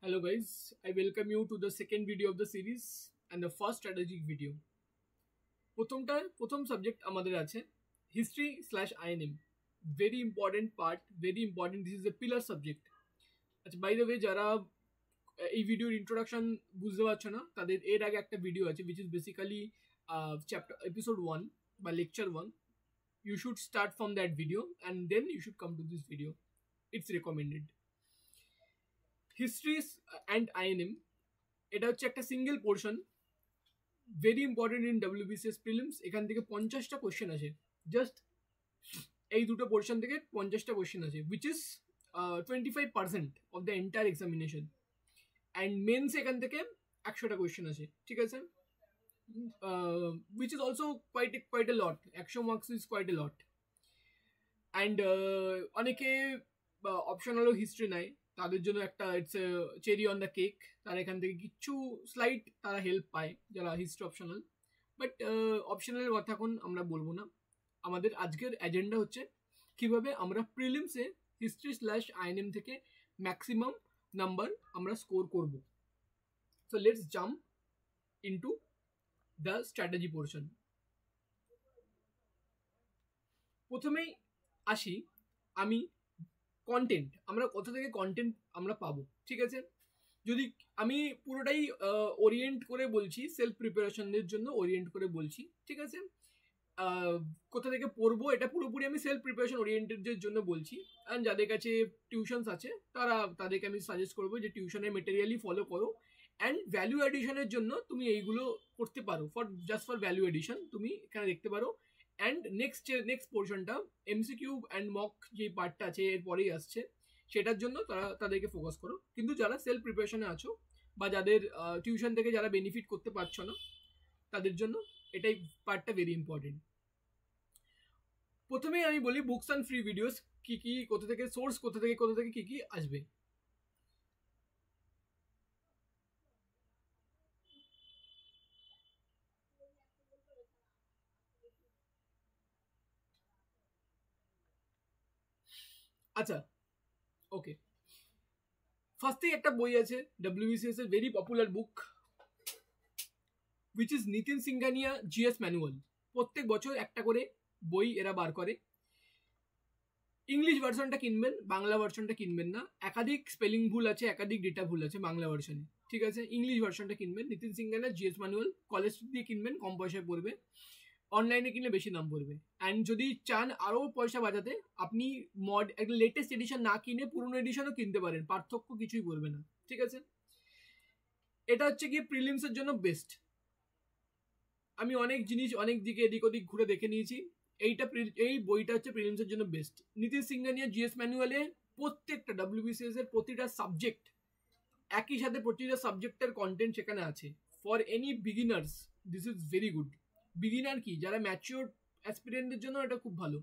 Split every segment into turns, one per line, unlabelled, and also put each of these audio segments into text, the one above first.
Hello guys, I welcome you to the second video of the series and the first strategic video. প্রথম subject আমাদের আছে history/INM. Very important part, very important. This is a pillar subject. আচ্ছা, by the way, যারা এই ভিডিওর introduction বুঝতে পারছো না তাদের এর আগে একটা ভিডিও আছে which is basically chapter episode 1 বা lecture 1. You should start from that video and then you should come to this video. It's recommended. Histories and INM, এটা হচ্ছে একটা single portion, very important in WBCS prelims. এখান থেকে 50টা question আছে, just এই দুটো পোর্শন থেকে 50টা কোয়েশ্চেন আছে, which is 25% of the entire examination. And mains এখান থেকে 100টা কোয়েশ্চেন আছে, ঠিক আছে, which is also quite a lot. 100 marks is quite a lot. And অনেকে অপশনালও হিস্ট্রি নেয়, তাদের জন্য একটা it's cherry on the cake. তারা এখান থেকে কিছু স্লাইড তারা হেল্প পায় যারা হিস্ট্রি অপশনাল। বাট অপশনালের কথা এখন আমরা বলবো না। আমাদের আজকের এজেন্ডা হচ্ছে কিভাবে আমরা প্রিলিমসে history/INM থেকে ম্যাক্সিমাম নাম্বার আমরা স্কোর করব। So let's jump into the strategy portion. প্রথমেই আসি আমি কন্টেন্ট, আমরা কোথা থেকে কন্টেন্ট আমরা পাবো, ঠিক আছে। যদি আমি পুরোটাই ওরিয়েন্ট করে বলছি, সেলফ প্রিপারেশনের জন্য ওরিয়েন্ট করে বলছি, ঠিক আছে। কোথা থেকে পড়বো এটা পুরোপুরি আমি সেলফ প্রিপারেশন ওরিয়েন্টেডের জন্য বলছি। অ্যান্ড যাদের কাছে টিউশনস আছে তাদেরকে আমি সাজেস্ট করবো যে টিউশনের মেটেরিয়ালই ফলো করো। অ্যান্ড ভ্যালু এডিশনের জন্য তুমি এইগুলো করতে পারো, জাস্ট ফর ভ্যালু এডিশন তুমি এখানে দেখতে পারো। অ্যান্ড নেক্সট পোর্শনটা MCQ অ্যান্ড মক যে পার্টটা আছে এরপরেই আসছে, সেটার জন্য তাদেরকে ফোকাস করো। কিন্তু যারা সেলফ প্রিপারেশনে আছো বা যাদের টিউশন থেকে যারা বেনিফিট করতে পারছো না, তাদের জন্য এটাই পার্টটা ভেরি ইম্পর্টেন্ট। প্রথমেই আমি বলি বুকস অ্যান্ড ফ্রি ভিডিওস কি কোথা থেকে সোর্স, কোথা থেকে কি আসবে। আচ্ছা, ওকে, ফার্স্টেই একটা বই আছে WBCS এর very popular book, which is Nitin Singhania GS manual. প্রত্যেক বছর একটা করে বই এরা বার করে। ইংলিশ ভার্সনটা কিনবেন, বাংলা ভার্সনটা কিনবেন না। একাধিক স্পেলিং ভুল আছে, একাধিক ডেটা ভুল আছে বাংলা ভার্সনে, ঠিক আছে। ইংলিশ ভার্সনটা কিনবেন, Nitin Singhania GS manual. College দিয়ে কিনবেন, কম পয়সায় পড়বে। অনলাইনে কিনলে বেশি দাম পড়বে। অ্যান্ড যদি চান আরও পয়সা বাঁচাতে, আপনি একটা লেটেস্ট এডিশন না কিনে পুরনো এডিশনও কিনতে পারেন, পার্থক্য কিছুই পড়বে না, ঠিক আছে। এটা হচ্ছে গিয়ে প্রিলিমসের জন্য বেস্ট। আমি অনেক জিনিস অনেক দিকে এদিক ওদিক ঘুরে দেখে নিয়েছি, এই বইটা হচ্ছে প্রিলিমসের জন্য বেস্ট। নিতিন সিংঘানিয়া GS ম্যানুয়ালে প্রত্যেকটা WBCS এর প্রতিটা সাবজেক্ট, একই সাথে প্রতিটা সাবজেক্টের কন্টেন্ট সেখানে আছে। For any beginners this is very good. Beginner কি, যারা ম্যাচিওর অ্যাসপিরেন্টদের জন্য এটা খুব ভালো।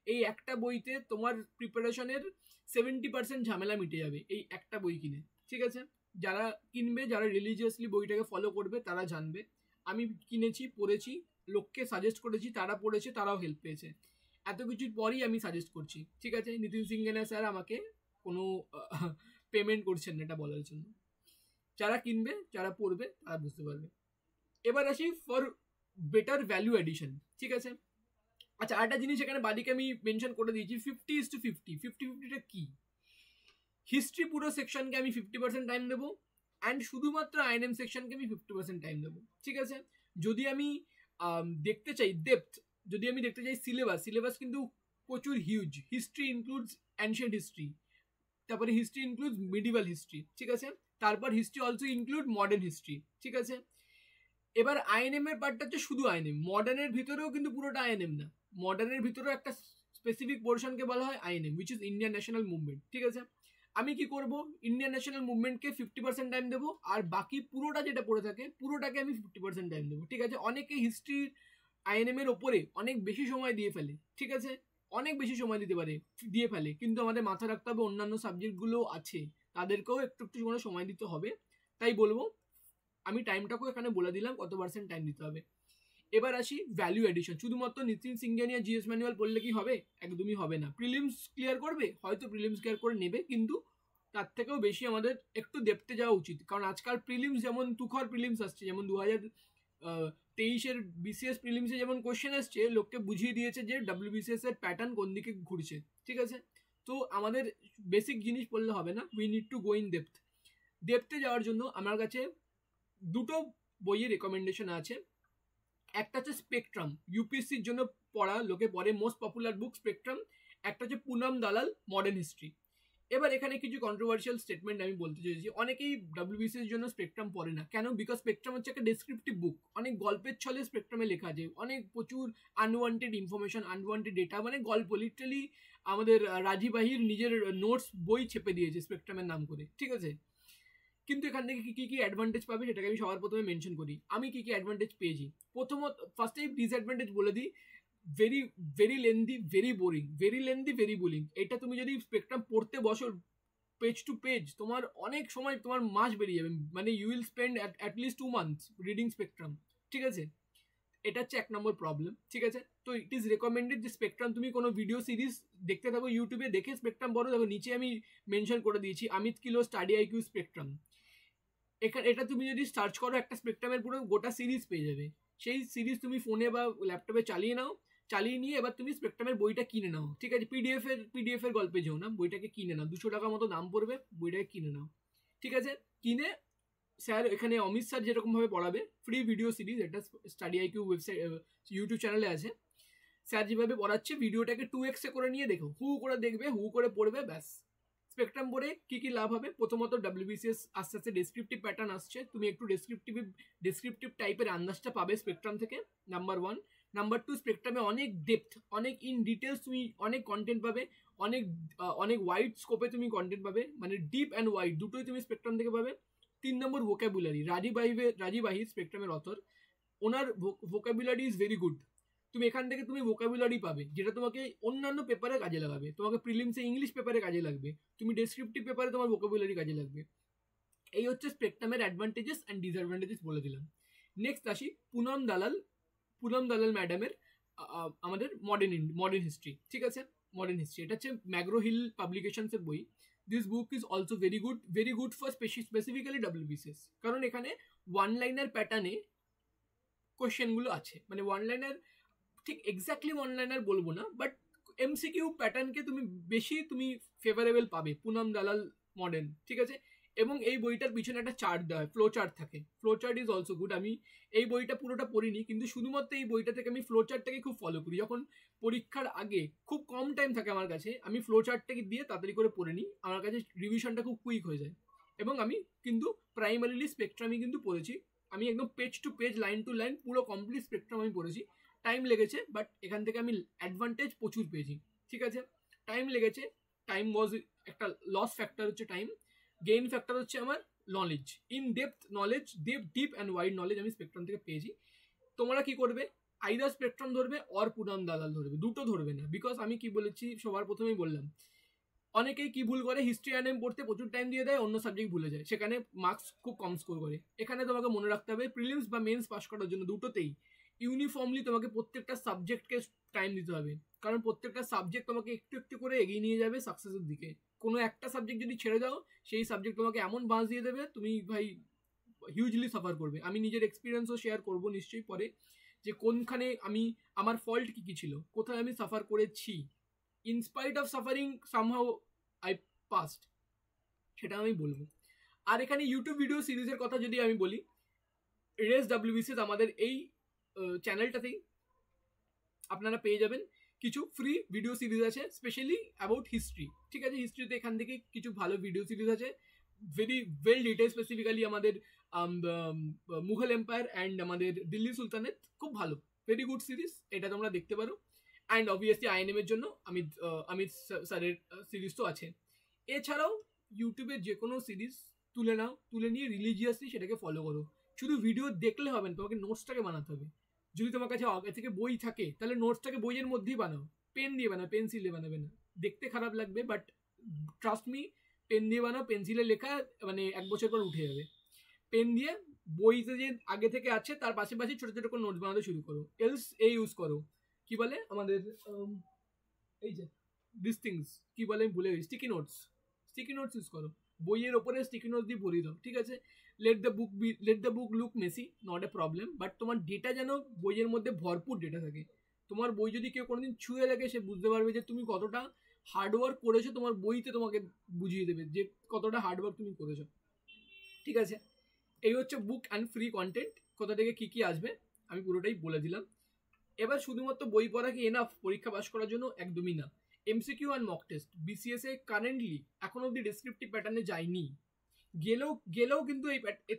এই একটা বইতে তোমার প্রিপারেশনের 70% ঝামেলা মিটে যাবে এই একটা বই কিনে, ঠিক আছে। যারা কিনবে, যারা রিলিজিয়াসলি বইটাকে ফলো করবে, তারা জানবে। আমি কিনেছি, পড়েছি, লোককে সাজেস্ট করেছি, তারা পড়েছে, তারাও হেল্প পেয়েছে। এত কিছুর পরই আমি সাজেস্ট করছি, ঠিক আছে। নিতিন সিংঘানিয়া স্যার আমাকে কোনো পেমেন্ট করছেন না এটা বলার জন্য। যারা কিনবে, যারা পড়বে, তারা বুঝতে পারবে। এবার আসি ফর বেটার ভ্যালু এডিশন, ঠিক আছে। আচ্ছা, আরেকটা জিনিস এখানে বাদিকে আমি মেনশন করে দিয়েছি, 50:50। 50-50টা কি? হিস্ট্রি পুরো সেকশনকে আমি 50% টাইম দেবো, অ্যান্ড শুধুমাত্র INM সেকশনকে আমি 50% টাইম দেবো, ঠিক আছে। যদি আমি দেখতে চাই ডেপথ, যদি আমি দেখতে চাই সিলেবাস কিন্তু প্রচুর huge. History includes ancient history, তারপরে হিস্ট্রি ইনক্লুডস মিডিভাল হিস্ট্রি, ঠিক আছে। তারপর history also include modern history, ঠিক আছে। এবার INM এর পার্টটা হচ্ছে শুধু INM, মডার্নের ভিতরেও কিন্তু পুরোটা INM না। মডার্নের ভিতরেও একটা স্পেসিফিক পোর্শনকে বলা হয় INM, which is Indian national movement, ঠিক আছে। আমি কি করব, ইন্ডিয়ান ন্যাশনাল মুভমেন্টকে 50% টাইম দেবো, আর বাকি পুরোটা যেটা পড়ে থাকে পুরোটাকে আমি 50% টাইম দেবো, ঠিক আছে। অনেকে হিস্ট্রির INM এর ওপরে অনেক বেশি সময় দিয়ে ফেলে, ঠিক আছে, অনেক বেশি সময় দিয়ে ফেলে, কিন্তু আমাদের মাথায় রাখতে হবে অন্যান্য সাবজেক্টগুলো আছে, তাদেরকেও একটু একটু করে সময় দিতে হবে। তাই বলবো, আমি টাইমটাকেও এখানে বলে দিলাম কত পার্সেন্ট টাইম দিতে হবে। এবার আসি ভ্যালু এডিশন। শুধুমাত্র নিতিন সিংঘানিয়া GS ম্যানুয়াল পড়লে কি হবে? একদমই হবে না। প্রিলিমস ক্লিয়ার করবে, হয়তো প্রিলিমস ক্লিয়ার করে নেবে, কিন্তু তার থেকেও বেশি আমাদের একটু ডেপথে যাওয়া উচিত, কারণ আজকাল প্রিলিমস যেমন তুখর প্রিলিমস আসছে, যেমন 2023-এর বিসিএস প্রিলিমসে যেমন কোশ্চেন আসছে, লোককে বুঝিয়ে দিয়েছে যে WBCS এর প্যাটার্ন কোন দিকে ঘুরছে, ঠিক আছে। তো আমাদের বেসিক জিনিস পড়লে হবে না, we need to go in ডেপথে যাওয়ার জন্য আমার কাছে দুটো বইয়ের রেকমেন্ডেশন আছে। একটা হচ্ছে স্পেকট্রাম, ইউপিএসসির জন্য পড়া, লোকে পড়ে, মোস্ট পপুলার বুক স্পেকট্রাম। একটা হচ্ছে পুনম দালাল মডার্ন হিস্ট্রি। এবার এখানে কিছু কন্ট্রোভার্সিয়াল স্টেটমেন্ট আমি বলতে চাইছি। অনেকেই WBCS এর জন্য স্পেকট্রাম পড়ে না, কেন? বিকজ স্পেকট্রাম হচ্ছে একটা ডেসক্রিপটিভ বুক, অনেক গল্পের ছলে স্পেকট্রামে লেখা আছে, অনেক প্রচুর আনওয়ান্টেড ইনফরমেশন, আনওয়ান্টেড ডেটা, মানে গল্প, লিটারালি আমাদের রাজীব আহির নিজের নোটস বই ছেপে দিয়েছে স্পেকট্রামের নাম করে, ঠিক আছে। কিন্তু এখান থেকে কি কি অ্যাডভান্টেজ পাবে সেটাকে আমি সবার প্রথমে মেনশন করি। আমি কি কি অ্যাডভান্টেজ পেয়েছি, প্রথমত ফার্স্টেই ডিসঅ্যাডভান্টেজ বলে দিই। Very very lengthy, very boring, very lengthy, very boring. এটা তুমি যদি স্পেকট্রাম পড়তে বসো পেজ টু পেজ, তোমার অনেক সময়, তোমার মাস বেরিয়ে যাবে, মানে you will spend at least 2 months reading spectrum, ঠিক আছে। এটা হচ্ছে 1 নম্বর প্রবলেম, ঠিক আছে। তো ইট ইজ রেকমেন্ডেড যে স্পেকট্রাম তুমি কোনো ভিডিও সিরিজ দেখতে থাকো ইউটিউবে, দেখে স্পেকট্রাম পড়ো। দেখো নিচে আমি মেনশন করে দিয়েছি অমিত কিলো স্টাডি আইকিউ স্পেকট্রাম। এখানে এটা তুমি যদি সার্চ করো একটা স্পেকট্রামের পুরো গোটা সিরিজ পেয়ে যাবে। সেই সিরিজ তুমি ফোনে বা ল্যাপটপে চালিয়ে নাও, চালিয়ে নিয়ে এবার তুমি স্পেকট্রামের বইটা কিনে নাও, ঠিক আছে। পিডিএফ এর গল্পে যেও না, বইটাকে কিনে নাও, 200 টাকা মতো দাম পড়বে, বইটাকে কিনে নাও, ঠিক আছে। কিনে স্যার এখানে অমিত স্যার যেরকমভাবে পড়াবে, ফ্রি ভিডিও সিরিজ, এটা স্টাডি আইকিউ ওয়েবসাইট ইউটিউব চ্যানেলে আছে। স্যার যেভাবে পড়াচ্ছে ভিডিওটাকে 2x করে নিয়ে দেখো, হু করে দেখবে, হু করে পড়বে, ব্যাস। স্পেকট্রাম পড়ে কি কি লাভ হবে? প্রথমত WBCS আস্তে আস্তে ডেসক্রিপটিভ প্যাটার্ন আসছে, তুমি একটু ডেসক্রিপটিভ টাইপের আন্দাজটা পাবে স্পেকট্রাম থেকে, নাম্বার 1। নাম্বার 2, স্পেকট্রামে অনেক ডেপথ, অনেক ইন ডিটেলস তুমি অনেক কন্টেন্ট পাবে, অনেক অনেক ওয়াইড স্কোপে তুমি কন্টেন্ট পাবে, মানে ডিপ অ্যান্ড ওয়াইড দুটোই তুমি স্পেকট্রাম থেকে পাবে। 3 নম্বর, ভোকাবুলারি। রাজীব আহির স্পেকট্রামের অথর, ওনার ভোকাবুলারি ইজ ভেরি গুড। তুমি এখান থেকে তুমি ভোকাবুলারি পাবে যেটা তোমাকে অন্যান্য পেপারে কাজে লাগাবে, তোমাকে প্রিলিমসে ইংলিশ পেপারে কাজে লাগবে, তুমি ডেসক্রিপটিভ পেপারে তোমার ভোকাবুলারি কাজে লাগবে। এই হচ্ছে স্পেকট্রামের অ্যাডভান্টেজেস অ্যান্ড ডিসঅ্যাডভান্টেজেস বলে দিলাম। নেক্সট আসি পুনম দালাল ম্যাডামের আমাদের মডার্ন হিস্ট্রি, ঠিক আছে। মডার্ন হিস্ট্রি, এটা হচ্ছে ম্যাগ্রো হিল পাবলিকেশনসের বই। This book is also very good for specifically WBCS, কারণ এখানে ওয়ান লাইনার প্যাটার্নে কোয়েশ্চেনগুলো আছে, মানে ওয়ান লাইনার, ঠিক এক্স্যাক্টলি ওয়ান লাইনার বলবো না, বাট MCQ প্যাটার্নকে তুমি ফেভারেবল পাবে পুনম দালাল মডার্ন, ঠিক আছে। এবং এই বইটার পিছনে একটা চার্ট দেওয়া হয়, ফ্লো চার্ট থাকে, flow chart is also good. আমি এই বইটা পুরোটা পড়িনি, কিন্তু শুধুমাত্র এই বইটা থেকে আমি ফ্লো চার্টটাকে খুব ফলো করি। যখন পরীক্ষার আগে খুব কম টাইম থাকে আমার কাছে, আমি ফ্লো চার্টটাকে দিয়ে তাড়াতাড়ি করে পড়ে নিই, আমার কাছে রিভিশনটা খুব কুইক হয়ে যায়। এবং আমি কিন্তু প্রাইমারিলি স্পেকট্রামই কিন্তু পড়েছি, আমি একদম page to page, line to line পুরো কমপ্লিট স্পেকট্রাম আমি পড়েছি। টাইম লেগেছে, বাট এখান থেকে আমি অ্যাডভান্টেজ প্রচুর পেয়েছি, ঠিক আছে। টাইম লেগেছে, টাইম ওয়াজ একটা লস ফ্যাক্টর, হচ্ছে টাইম। গেইন ফ্যাক্টর হচ্ছে আমার knowledge, in depth knowledge, deep and wide knowledge আমি স্পেকট্রাম থেকে পেয়েছি। তোমরা কি করবে? আইদার স্পেকট্রাম ধরবে অর পুনম দালাল ধরবে, দুটো ধরবে না। বিকজ আমি কি বলেছি সবার প্রথমেই বললাম, অনেকেই কি ভুল করে, হিস্ট্রি অ্যান্ড পড়তে প্রচুর টাইম দিয়ে দেয়, অন্য সাবজেক্ট ভুলে যায়, সেখানে মার্কস খুব কম স্কোর করে। এখানে তোমাকে মনে রাখতে হবে প্রিলিমস বা মেন্স পাস করার জন্য দুটোতেই ইউনিফর্মলি তোমাকে প্রত্যেকটা সাবজেক্টকে টাইম দিতে হবে, কারণ প্রত্যেকটা সাবজেক্ট তোমাকে একটু একটু করে এগিয়ে নিয়ে যাবে সাকসেসের দিকে। কোনো একটা সাবজেক্ট যদি ছেড়ে দাও, সেই সাবজেক্ট তোমাকে এমন বাঁশ দিয়ে দেবে, তুমি ভাই হিউজলি সাফার করবে। আমি নিজের এক্সপিরিয়েন্সও শেয়ার করবো নিশ্চয়ই পরে, যে কোনখানে আমার ফল্ট কি কি ছিল, কোথায় আমি সাফার করেছি, in spite of suffering somehow I passed, সেটা আমি বলবো। আর এখানে ইউটিউব ভিডিও সিরিজের কথা যদি আমি বলি, রেস WBCS আমাদের এই চ্যানেলটাতেই আপনারা পেয়ে যাবেন কিছু ফ্রি ভিডিও সিরিজ আছে, স্পেশালি অ্যাবাউট হিস্ট্রি, ঠিক আছে। হিস্ট্রিতে এখান থেকে কিছু ভালো ভিডিও সিরিজ আছে, ভেরি ওয়েল ডিটেল, স্পেসিফিক্যালি আমাদের মুঘল এম্পায়ার অ্যান্ড আমাদের দিল্লি সুলতানেত, খুব ভালো, ভেরি গুড সিরিজ, এটা তোমরা দেখতে পারো। অ্যান্ড অবভিয়াসলি INM এর জন্য অমিত স্যারের সিরিজ তো আছে। এছাড়াও ইউটিউবে যে কোনো সিরিজ তুলে নিয়ে রিলিজিয়াসলি সেটাকে ফলো করো। শুধু ভিডিও দেখলে হবে না, তোমাকে নোটসটাকে বানাতে হবে। যদি তোমার কাছে আগে থেকে বই থাকে, তাহলে নোটসটাকে বইয়ের মধ্যেই বানাও, পেন দিয়ে বানাও, পেন্সিল দিয়ে বানাবে না, দেখতে খারাপ লাগবে, বাট ট্রাস্ট মি, পেন দিয়ে বানাও, পেন্সিলে লেখা মানে 1 বছর পর উঠে যাবে। পেন দিয়ে বইতে যে আগে থেকে আছে তার পাশাপাশি ছোটো ছোটো করে নোটস বানাতে শুরু করো। এলস ইউজ করো, কি বলে আমাদের এই যে দিস থিংস কি বলে আমি ভুলে গেছি, স্টিকি নোটস ইউজ করো। বইয়ের ওপরে স্টিকি নোট দিয়ে ভরিয়ে দাও, ঠিক আছে? Let the book look Messi, not a problem, but তোমার ডেটা যেন বইয়ের মধ্যে ভরপুর ডেটা থাকে। তোমার বই যদি কেউ কোনোদিন ছুঁয়ে দেখে, সে বুঝতে পারবে যে তুমি কতটা হার্ডওয়ার্ক করেছো, তোমার বইতে তোমাকে বুঝিয়ে দেবে যে কতটা হার্ডওয়ার্ক তুমি করেছো, ঠিক আছে? এই হচ্ছে বুক অ্যান্ড ফ্রি কন্টেন্ট, কোথা থেকে কী কী আসবে আমি পুরোটাই বলে দিলাম। এবার শুধুমাত্র বই পড়া কি এনাফ পরীক্ষা পাস করার জন্য? একদমই না। MCQ and mock test, BCS A currently এখন অব্দি ডেসক্রিপটিভ প্যাটার্নে যায়নি, গেলেও কিন্তু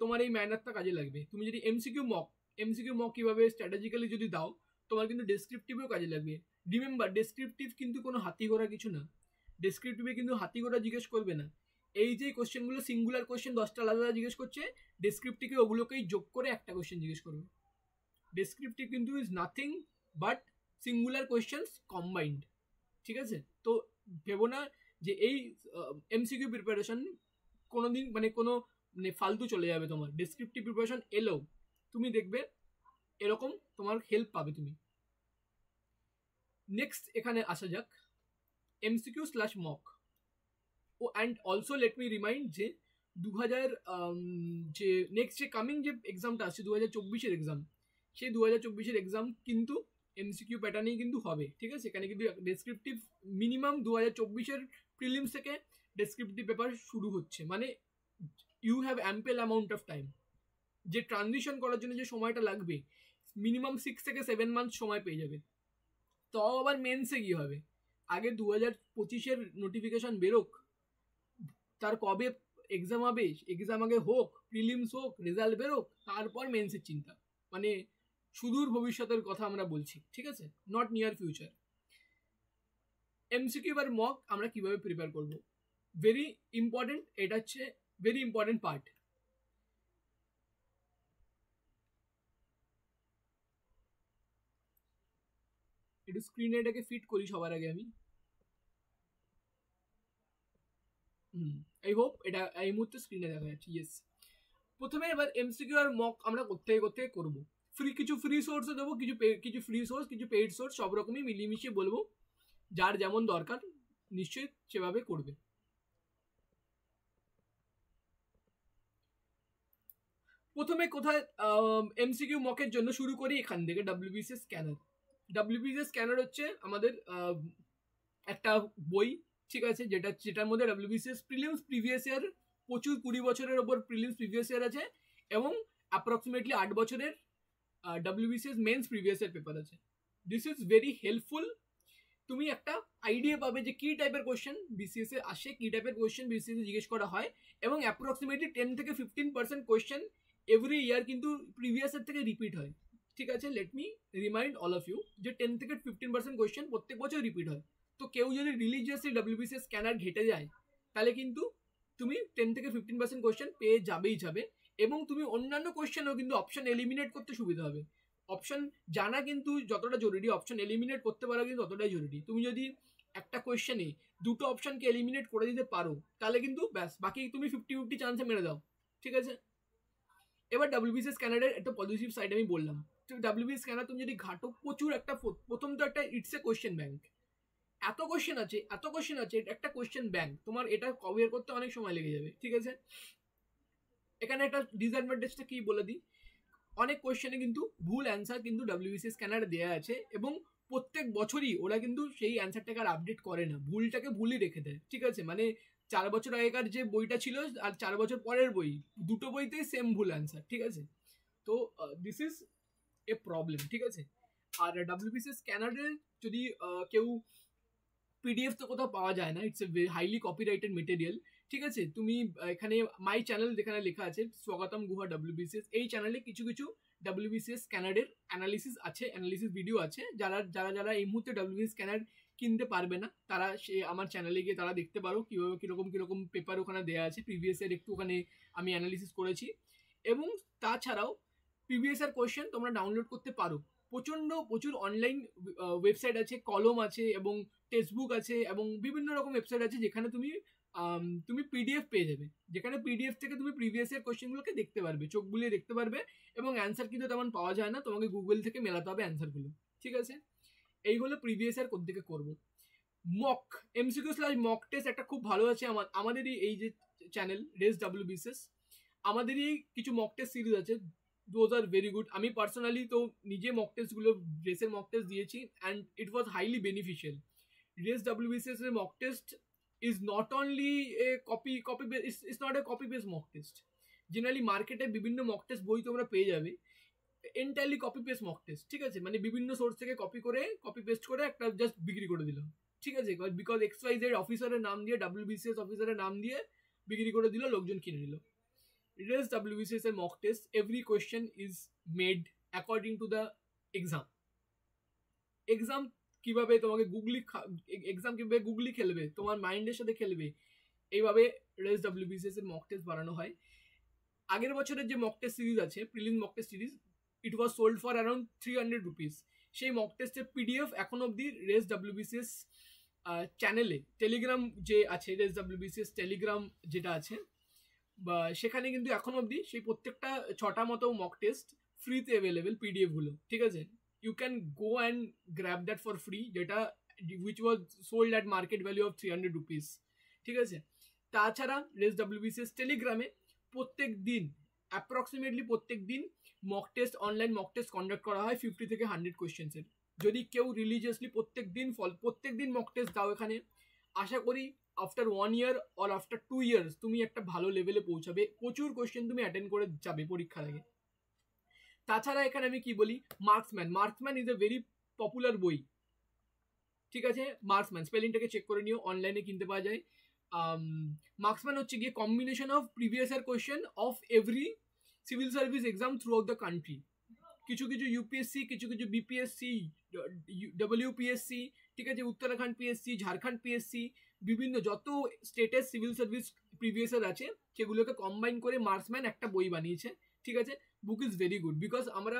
তোমার এই ম্যানারটা কাজে লাগবে। তুমি যদি এমসিকিউ মক কিভাবে স্ট্র্যাটেজিক্যালি যদি দাও, তোমার কিন্তু ডেসক্রিপটিভেও কাজে লাগবে। রিমেম্বার, ডেসক্রিপটিভ কিন্তু কোনো হাতি ঘোড়া কিছু না। ডেসক্রিপটিভে কিন্তু হাতি ঘোড়া জিজ্ঞেস করবে না। এই যে কোশ্চেনগুলো সিঙ্গুলার কোশ্চেন 10টা আলাদা জিজ্ঞেস করছে, ডেসক্রিপটিভে ওগুলোকেই যোগ করে একটা কোশ্চেন জিজ্ঞেস করবে। ডেসক্রিপটিভ কিন্তু is nothing but singular questions combined, ঠিক আছে? তো ভেবো না যে এই এমসিকিউ প্রিপারেশন কোনোদিন কোনো ফালতু চলে যাবে। তোমার ডেসক্রিপটিভ প্রিপারেশন এলেও তুমি দেখবে এরকম তোমার হেল্প পাবে তুমি। নেক্সট এখানে আসা যাক এমসিকিউ স্ল্যাশ মক। ও and also let me remind যে 2000 যে নেক্সট যে কামিং যে এক্সামটা আসছে 2024-এর এক্সাম, সেই 2024-এর এক্সাম কিন্তু এমসিকিউ প্যাটার্নেই কিন্তু হবে, ঠিক আছে? এখানে কিন্তু ডেসক্রিপটিভ মিনিমাম 2024-এর প্রিলিমস থেকে ডেসক্রিপটিভ পেপার শুরু হচ্ছে, মানে you have ample amount of time. যে ট্রানজিশন করার জন্য যে সময়টা লাগবে মিনিমাম 6 থেকে 7 মান্থ সময় পেয়ে যাবে। তাও আবার মেন্সে কি হবে? আগে 2025-এর নোটিফিকেশন বেরোক, তার কবে এক্সাম হবে, এক্সাম আগে হোক, প্রিলিমস হোক, রেজাল্ট বেরোক, তারপর মেন্সের চিন্তা। মানে সুদূর ভবিষ্যতের কথা আমরা বলছি, ঠিক আছে? Not near future. এমসিকিউ আর মক আমরা কিভাবে প্রিপেয়ার করব? ভেরি ইম্পর্টেন্ট, এটা হচ্ছে ভেরি ইম্পর্টেন্ট পার্ট। একটু স্ক্রিনে এটাকে ফিট করি সবার আগে আমি। আই হোপ এটা এই মুহূর্তে স্ক্রিনে দেখা যাচ্ছে। ইয়েস, প্রথমে এবার এমসিকিউ আর মক আমরা কোথেকে করবো। কিছু ফ্রি সোর্সে দেবো, কিছু ফ্রি সোর্স, কিছু পেইড সোর্স, সব রকমই মিলিয়ে বলবো। যার যেমন দরকার নিশ্চয়ই সেভাবে করবে। প্রথমে কোথায় এমসিকিউ মকের জন্য শুরু করি এখান থেকে, ডাব্লিউবিসিএস স্ক্যানার। ডাব্লিউবিসিএস স্ক্যানার হচ্ছে আমাদের একটা বই, ঠিক আছে? যেটার মধ্যে ডাব্লিউবিসিএস প্রিলিমস প্রিভিয়াস ইয়ার প্রচুর 20 বছরের ওপর প্রিলিমস প্রিভিয়াস ইয়ার আছে, এবং অ্যাপ্রক্সিমেটলি 8 বছরের WBCS mains previous year paper আছে। This is very helpful. তুমি একটা আইডিয়া পাবে যে কী টাইপের কোয়েশ্চেন বিসিএস এ আসে, কী টাইপের কোয়েশ্চেন বিসিএস এ জিজ্ঞেস করা হয়, এবং অ্যাপ্রক্সিমেটলি 10 থেকে 15% কোয়েশ্চেন এভরি ইয়ার কিন্তু প্রিভিয়াস ইয়ার থেকে রিপিট হয়, ঠিক আছে? Let me remind all of you যে 10 থেকে 15% কোয়েশ্চেন প্রত্যেক বছর রিপিট হয়। তো কেউ যদি রিলিজিয়াসলি ডাব্লিউবিসিএস স্ক্যানার ঘেটে যায়, তাহলে কিন্তু তুমি 10 থেকে 15% কোয়েশ্চেন পেয়ে যাবে, এবং তুমি অন্যান্য কোয়েশ্চেনও কিন্তু অপশন এলিমিনেট করতে সুবিধা হবে। অপশন জানা কিন্তু যতটা জরুরি, অপশন এলিমিনেট করতে পারা কিন্তু ততটাই জরুরি। তুমি যদি একটা কোয়েশ্চেনে দুটো অপশনকে এলিমিনেট করে দিতে পারো, তাহলে কিন্তু ব্যাস, বাকি তুমি 50-50 চান্সে মেরে দাও, ঠিক আছে? এবার ডাব্লিউবিসিএস স্ক্যানারের একটা পজিটিভ সাইড আমি বললাম। তো ডাব্লিউবিসিএস স্ক্যানার তুমি যদি ঘাটো, প্রচুর একটা, প্রথম তো একটা ইটস এ কোয়েশ্চেন ব্যাংক। এত কোয়েশ্চেন আছে, একটা কোয়েশ্চেন ব্যাংক, তোমার এটা কভার করতে অনেক সময় লেগে যাবে, ঠিক আছে? এখানে একটা ডিসঅ্যাডভান্টেজটা কি বলে দিই, অনেক কোয়েশ্চেনে কিন্তু ভুল অ্যান্সার কিন্তু ডাব্লিউবিসিএস স্ক্যানারে দেওয়া আছে, এবং প্রত্যেক বছরই ওরা কিন্তু সেই অ্যান্সারটাকে আর আপডেট করে না, ভুলটাকে ভুলই রেখে দেয়, ঠিক আছে? মানে 4 বছর আগেকার যে বইটা ছিল আর 4 বছর পরের বই, দুটো বইতেই সেম ভুল অ্যান্সার, ঠিক আছে? তো দিস ইজ এ প্রবলেম, ঠিক আছে? আর ডাব্লিউবিসিএস স্ক্যানারে যদি কেউ পিডিএফ তো কোথাও পাওয়া যায় না, it's a highly copyrighted material, ঠিক আছে? তুমি এখানে মাই চ্যানেল যেখানে লেখা আছে স্বাগতম গুহা ডাব্লিউবিসিএস, এই চ্যানেলে কিছু ডাব্লিউবিসিএস স্ক্যানারের অ্যানালিসিস আছে, অ্যানালিসিস ভিডিও আছে। যারা এই মুহূর্তে ডাব্লিউবিসিএস স্ক্যানার কিনতে পারবে না, তারা আমার চ্যানেলে গিয়ে তারা দেখতে পারো কীভাবে কীরকম পেপার ওখানে দেওয়া আছে। প্রিভিয়াস ইয়ার একটু ওখানে আমি অ্যানালিসিস করেছি, এবং তাছাড়াও প্রিভিয়াস ইয়ার কোয়েশ্চেন তোমরা ডাউনলোড করতে পারো। প্রচুর অনলাইন ওয়েবসাইট আছে, কলম আছে, এবং টেক্সটবুক আছে, এবং বিভিন্ন রকম ওয়েবসাইট আছে যেখানে তুমি পিডিএফ পেয়ে যাবে, যেখানে পিডিএফ থেকে তুমি প্রিভিয়াস ইয়ার কোয়েশ্চেনগুলোকে দেখতে পারবে, চোখ বুলিয়ে দেখতে পারবে, এবং অ্যান্সার কিন্তু তেমন পাওয়া যায় না, তোমাকে গুগল থেকে মেলাতে হবে অ্যান্সারগুলো, ঠিক আছে? এই হলো প্রিভিয়াস ইয়ার কোথা থেকে করবো। Mock MCQ slash mock test একটা খুব ভালো আছে আমাদেরই এই যে চ্যানেল রেস WBCS, আমাদেরই কিছু মক টেস্ট সিরিজ আছে, দোজ আর ভেরি গুড। আমি পার্সোনালি তো নিজে মক টেস্টগুলো রেসের মক টেস্ট দিয়েছি and it was highly beneficial. Race WBCS এর mock test is not only a copy it's not a copy paste mock test. Generally মার্কেটে বিভিন্ন mock test বই তোমরা পেয়ে যাবে entirely copy paste mock test, ঠিক আছে, মানে বিভিন্ন সোর্স থেকে কপি পেস্ট করে একটা জাস্ট বিক্রি করে দিলাম, ঠিক আছে, বিকজ XYZ অফিসারের নাম দিয়ে WBCS অফিসারের নাম দিয়ে বিক্রি করে দিল, লোকজন কিনে নিল। রেস WBCS এর mock test every question is made according to the exam কিভাবে তোমাকে গুগলি খেলবে, তোমার মাইন্ডের সাথে খেলবে, এইভাবে রেস WBCS এর মক টেস্ট বানানো হয়। আগের বছরের যে মক টেস্ট সিরিজ আছে, prelim mock test series, it was sold for around 300 rupees. সেই মক টেস্টের PDF এখন অবধি রেস WBCS চ্যানেলে, টেলিগ্রাম যে আছে, রেস WBCS টেলিগ্রাম যেটা আছে, বা সেখানে কিন্তু এখন অবধি সেই প্রত্যেকটা 6টা মতো মক টেস্ট ফ্রিতে অ্যাভেলেবেল PDF গুলো, ঠিক আছে। You can go and grab that for free, যেটা which was sold at market value of 300 rupees, ঠিক আছে। তাছাড়া রেস WBCS টেলিগ্রামে অ্যাপ্রক্সিমেটলি প্রত্যেক দিন mock test, online mock test conduct করা হয় 50 থেকে 100 কোয়েশ্চেন্সের। যদি কেউ রিলিজিয়াসলি প্রত্যেক দিন মক টেস্ট দাও এখানে, আশা করি after 1 year or after 2 years তুমি একটা ভালো লেভেলে পৌঁছাবে, প্রচুর কোয়েশ্চেন তুমি অ্যাটেন্ড করে যাবে পরীক্ষার আগে। তাছাড়া এখানে আমি কি বলি, marksman is a very popular বই, ঠিক আছে। মার্কসম্যান স্পেলিংটাকে চেক করে নিও, অনলাইনে কিনতে পাওয়া যায়। মার্কসম্যান হচ্ছে গিয়ে combination of previous year question of every civil service exam through out the country. কিছু UPSC, কিছু BPSC, WPSC, ঠিক আছে, উত্তরাখণ্ড PSC, ঝাড়খণ্ড PSC, বিভিন্ন যত স্টেটের সিভিল সার্ভিস প্রিভিয়াস ইয়ার আছে সেগুলোকে কম্বাইন করে মার্কসম্যান একটা বই বানিয়েছে, ঠিক আছে। Book is very good because আমরা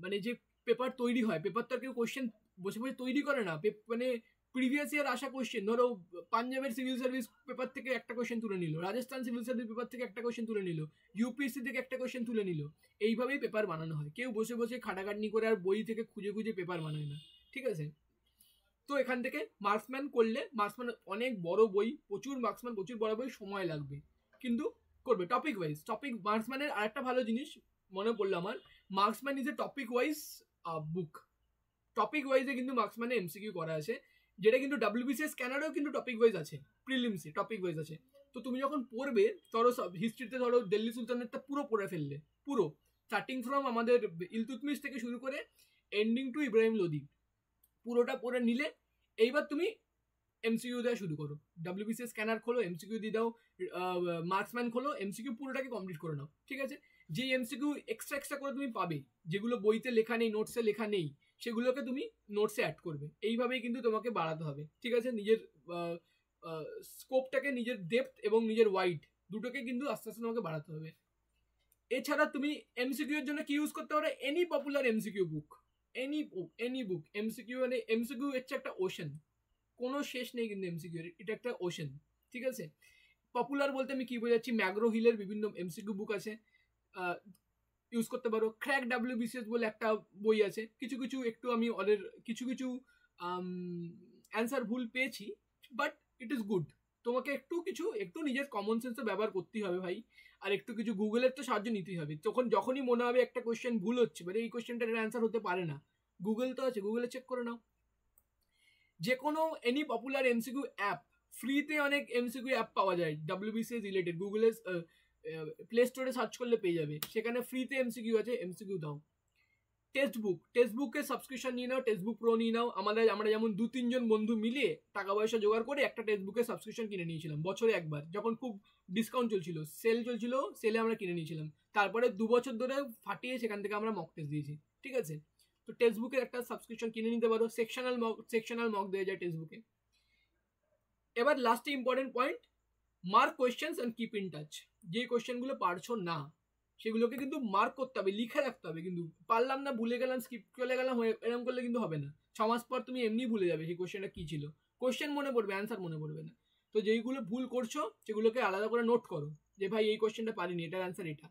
মানে যে পেপার তৈরি হয়, পেপার তো কেউ কোয়েশ্চেন বসে বসে তৈরি করে না, মানে প্রিভিয়াস ইয়ার আসা কোয়েশ্চেন, ধরো পাঞ্জাবের সিভিল সার্ভিস পেপার থেকে একটা কোয়েশ্চেন তুলে নিল, রাজস্থান সিভিল সার্ভিস পেপার থেকে একটা কোয়েশ্চেন তুলে নিল, UPSC থেকে একটা কোয়েশ্চেন তুলে নিল, এইভাবেই পেপার বানানো হয়। কেউ বসে বসে খাটাখাটনি করে আর বই থেকে খুঁজে খুঁজে পেপার বানায় না, ঠিক আছে। তো এখান থেকে মার্কসম্যান করলে, মার্কসম্যান অনেক বড় বই, প্রচুর বড় বই, সময় লাগবে, কিন্তু করবে টপিক ওয়াইজ। মার্কসম্যানের আরেকটা ভালো জিনিস মনে পড়লো আমার, Marksman is a topic wise book. Topic ওয়াইজে কিন্তু মার্কসম্যানে MCQ করা আছে, যেটা কিন্তু WBCS স্ক্যানারেও কিন্তু টপিক ওয়াইজ আছে, প্রিলিমসে টপিক ওয়াইজ আছে। তো তুমি যখন পড়বে, ধরো হিস্ট্রিতে ধরো দিল্লি সুলতানেরটা পুরো পড়ে ফেললে, পুরো স্টার্টিং ফ্রম আমাদের ইলতুৎমিশ থেকে শুরু করে এন্ডিং টু ইব্রাহিম লোদি পুরোটা পড়ে নিলে, এইবার তুমি MCQ দেওয়া শুরু করো। WBCS স্ক্যানার খোলো, MCQ দিয়ে দাও, মার্কসম্যান খোলো, MCQ পুরোটাকে কমপ্লিট করে নাও, ঠিক আছে। যে MCQ এক্সট্রা করে তুমি পাবে, যেগুলো বইতে লেখা নেই, নোটসে লেখা নেই, সেগুলোকে তুমি নোটসে অ্যাড করবে। এইভাবেই কিন্তু তোমাকে বাড়াতে হবে, ঠিক আছে। নিজের স্কোপটাকে, নিজের ডেপথ এবং নিজের ওয়াইড দুটোকে কিন্তু আস্তে আস্তে তোমাকে বাড়াতে হবে। এছাড়া তুমি MCQ এর জন্য কি ইউজ করতে পারো, এনি পপুলার MCQ বুক, এনি বুক। MCQ মানে MCQ হচ্ছে একটা ওশান, কোনো শেষ নেই কিন্তু MCQ এর, এটা একটা ওশান, ঠিক আছে। পপুলার বলতে আমি কি বোঝাচ্ছি, ম্যাগ্রো হিলের বিভিন্ন MCQ বুক আছে, ইউজ করতে পারো। ক্র্যাক WBCS বলে একটা বই আছে, কিছু একটু আমি ওদের কিছু অ্যান্সার ভুল পেয়েছি, বাট ইট ইজ গুড। তোমাকে একটু নিজের কমন সেন্সও ব্যবহার করতেই হবে ভাই, আর একটু কিছু গুগলের তো সাহায্য নিতেই হবে। যখনই মনে হবে একটা কোয়েশ্চেন ভুল হচ্ছে, মানে এই কোয়েশ্চেনটার অ্যান্সার হতে পারে না, গুগল তো আছে, গুগলে চেক করে নাও। যে কোনো এনি পপুলার MCQ অ্যাপ, ফ্রিতে অনেক MCQ অ্যাপ পাওয়া যায় WBCS রিলেটেড, গুগলের প্লে স্টোরে সার্চ করলে পেয়ে যাবে, সেখানে ফ্রিতে MCQ আছে, MCQ দাও। টেক্সটবুকের সাবস্ক্রিপশন নিয়ে নাও, টেক্সটবুক প্রো নিয়ে নাও। আমরা যেমন 2-3 জন বন্ধু মিলিয়ে টাকা পয়সা জোগাড় করে একটা টেক্সটবুকের সাবস্ক্রিপশন কিনে নিয়েছিলাম বছরে একবার, যখন খুব ডিসকাউন্ট চলছিল, সেলে আমরা কিনে নিয়েছিলাম। তারপরে 2 বছর ধরে ফাটিয়ে সেখান থেকে আমরা মক টেস্ট দিয়েছি, ঠিক আছে। তো টেক্সটবুকের একটা সাবস্ক্রিপশন কিনে নিতে পারো, সেকশনাল মক দেওয়া যায় টেক্সটবুকে। এবার লাস্টে important point, mark questions and keep in touch. যে কোয়েশ্চেনগুলো পারছো না সেগুলোকে কিন্তু মার্ক করতে হবে, লিখে রাখতে হবে। কিন্তু পারলাম না, ভুলে গেলাম, স্কিপ করে গেলাম, এরকম করলে কিন্তু হবে না। 6 মাস পর তুমি এমনি ভুলে যাবে সেই কোয়েশ্চেনটা কি ছিল, কোয়েশ্চেন মনে পড়বে, অ্যান্সার মনে পড়বে না। তো যেইগুলো ভুল করছো সেগুলোকে আলাদা করে নোট করো, যে ভাই এই কোয়েশ্চেনটা পারিনি, এটার অ্যান্সার এটা।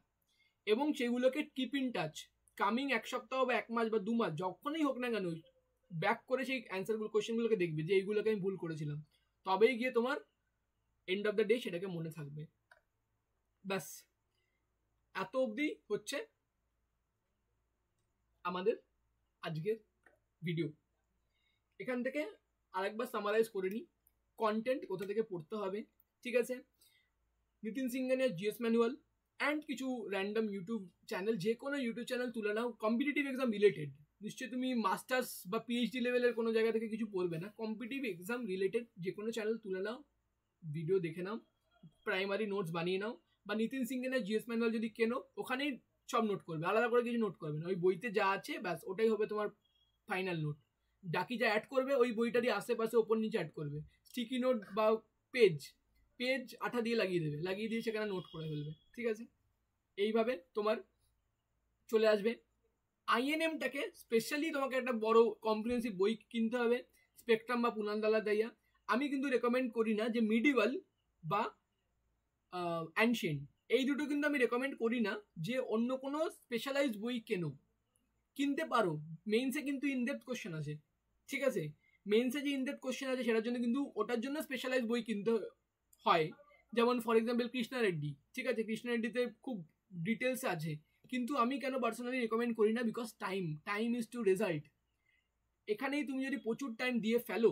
এবং সেগুলোকে কিপ ইন টাচ, কামিং 1 সপ্তাহ বা 1 মাস বা 2 মাস যখনই হোক না কেন, ব্যাক করে সেই অ্যান্সারগুলো কোশ্চেনগুলোকে দেখবে যে এইগুলোকে আমি ভুল করেছিলাম, তবেই গিয়ে তোমার এন্ড অফ দ্য ডে সেটাকে মনে থাকবে। ব্যাস এত অবধি হচ্ছে আমাদের আজকের ভিডিও। এখান থেকে আরেকবার সামারাইজ করে নিই কন্টেন্ট কোথা থেকে পড়তে হবে। ঠিক আছে, Nitin Singhania GS manual and কিছু র্যান্ডম ইউটিউব চ্যানেল, যে কোনো ইউটিউব চ্যানেল তুলে নাও কম্পিটিটিভ এক্সাম রিলেটেড। নিশ্চয়ই তুমি মাস্টার্স বা পিএইচডি লেভেলের কোনো জায়গা থেকে কিছু পড়বে না, কম্পিটিটিভ এক্সাম রিলেটেড যে কোনো চ্যানেল তুলে নাও, ভিডিও দেখে নাও, প্রাইমারি নোটস বানিয়ে নাও, বা নিতিন সিংহানিয়া জিএস ম্যানুয়াল যদি কেনো ওখানেই সব নোট করবে, আলাদা করে কিছু নোট করবে না, ওই বইতে যা আছে ব্যাস ওটাই হবে তোমার ফাইনাল নোট। বাকি যা অ্যাড করবে ওই বইটারই আশেপাশে ওপর নিচে অ্যাড করবে, স্টিকি নোট বা পেজ আঠা দিয়ে লাগিয়ে দেবে, লাগিয়ে দিয়ে সেখানে নোট করে ফেলবে। ঠিক আছে, এইভাবে তোমার চলে আসবে। আইএনএমটাকে স্পেশালি তোমাকে একটা বড় কম্প্রিহেন্সিভ বই কিনতে হবে, স্পেকট্রাম বা পুনান্দালা দাইয়া। আমি কিন্তু রেকমেন্ড করি না যে মিডিভাল বা অ্যানশিয়েন্ট, এই দুটো কিন্তু আমি রেকমেন্ড করি না যে অন্য কোনো স্পেশালাইজড বই কেনো। কিনতে পারো, মেইনসে কিন্তু ইনডেপথ কোশ্চেন আছে। ঠিক আছে, মেইনসে যে ইনডেপথ কোশ্চেন আছে সেটার জন্য কিন্তু ওটার জন্য স্পেশালাইজ বই কিনতে হয়। যেমন ফর এক্সাম্পল কৃষ্ণা রেড্ডি, ঠিক আছে, কৃষ্ণা রেড্ডিতে খুব ডিটেলস আছে, কিন্তু আমি কেন পার্সোনালি রেকমেন্ড করি না, because time is to result. এখানেই তুমি যদি প্রচুর টাইম দিয়ে ফেলো,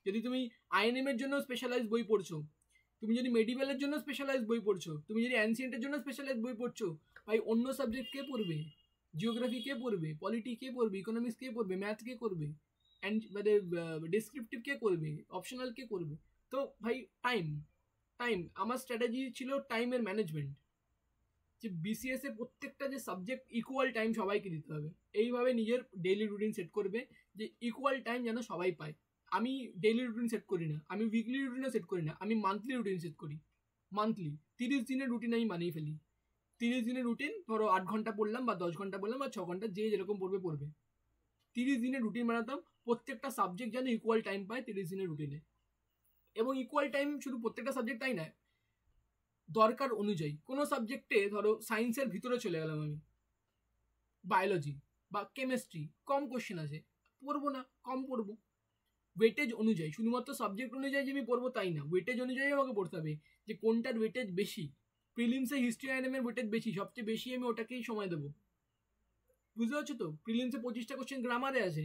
যদি তুমি আইএনএম এর জন্য স্পেশালাইজ বই পড়ছো, তুমি যদি মেডিভেলের জন্য স্পেশালাইজ বই পড়ছো, তুমি যদি অ্যানসিয়েন্টের জন্য স্পেশালাইজ বই পড়ছো, ভাই অন্য সাবজেক্ট কে পড়বে? জিওগ্রাফি কে পড়বে? পলিটি কে পড়বে? ইকোনমিক্স কে পড়বে? ম্যাথ কে করবে? অ্যান্ড মানে ডেসক্রিপটিভ কে করবে? অপশনাল কে করবে? তো ভাই টাইম আমার স্ট্র্যাটেজি ছিল টাইমের ম্যানেজমেন্ট, যে বিসিএস এ প্রত্যেকটা যে সাবজেক্ট ইকুয়াল টাইম সবাইকে দিতে হবে, এইভাবে নিজের ডেইলি রুটিন সেট করবে যে ইকুয়াল টাইম যেন সবাই পায়। আমি ডেইলি রুটিন সেট করি না, আমি উইকলি রুটিনও সেট করি না, আমি মান্থলি রুটিন সেট করি। মান্থলি 30 দিনের রুটিন আমি বানিয়ে ফেলি। 30 দিনের রুটিন, ধরো 8 ঘন্টা পড়লাম বা 10 ঘন্টা পড়লাম বা 6 ঘন্টা, যে যেরকম পড়বে 30 দিনের রুটিন বানাতাম, প্রত্যেকটা সাবজেক্ট যেন ইকুয়াল টাইম পায় 30 দিনের রুটিনে। এবং ইকুয়াল টাইম শুধু প্রত্যেকটা সাবজেক্ট তাই নয়, দরকার অনুযায়ী কোনো সাবজেক্টে ধরো সায়েন্সের ভিতরে চলে গেলাম আমি, বায়োলজি বা কেমিস্ট্রি, কম কোশ্চেন আছে, পড়বো না, কম পড়বো। ওয়েটেজ অনুযায়ী, শুধুমাত্র সাবজেক্ট অনুযায়ী যে আমি পড়বো তাই না, ওয়েটেজ অনুযায়ী আমাকে পড়তে হবে যে কোনটার ওয়েটেজ বেশি। প্রিলিমসে হিস্ট্রি আইএনএমের ওয়েটেজ বেশি, সবচেয়ে বেশি আমি ওটাকেই সময় দেবো। বুঝতে পারছো তো? প্রিলিমসে 25টা কোশ্চেন গ্রামারে আছে,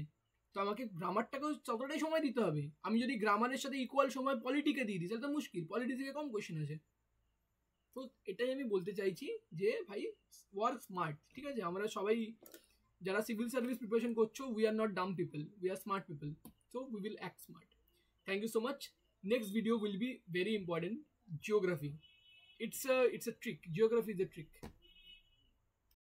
তো আমাকে গ্রামারটাকেও ততটাই সময় দিতে হবে। আমি যদি গ্রামারের সাথে ইকুয়াল সময় পলিটিকে দিয়ে দিই তাহলে তো মুশকিল, পলিটি থেকে কম কোশ্চেন আছে। তো এটাই আমি বলতে চাইছি যে ভাই ওয়ার্ক স্মার্ট। ঠিক আছে, আমরা সবাই যারা সিভিল সার্ভিস প্রিপারেশন করছো, we are not dumb people, we are smart people, so we will act smart. Thank you so much. Next video will be very important, geography. It's a trick. Geography is a trick.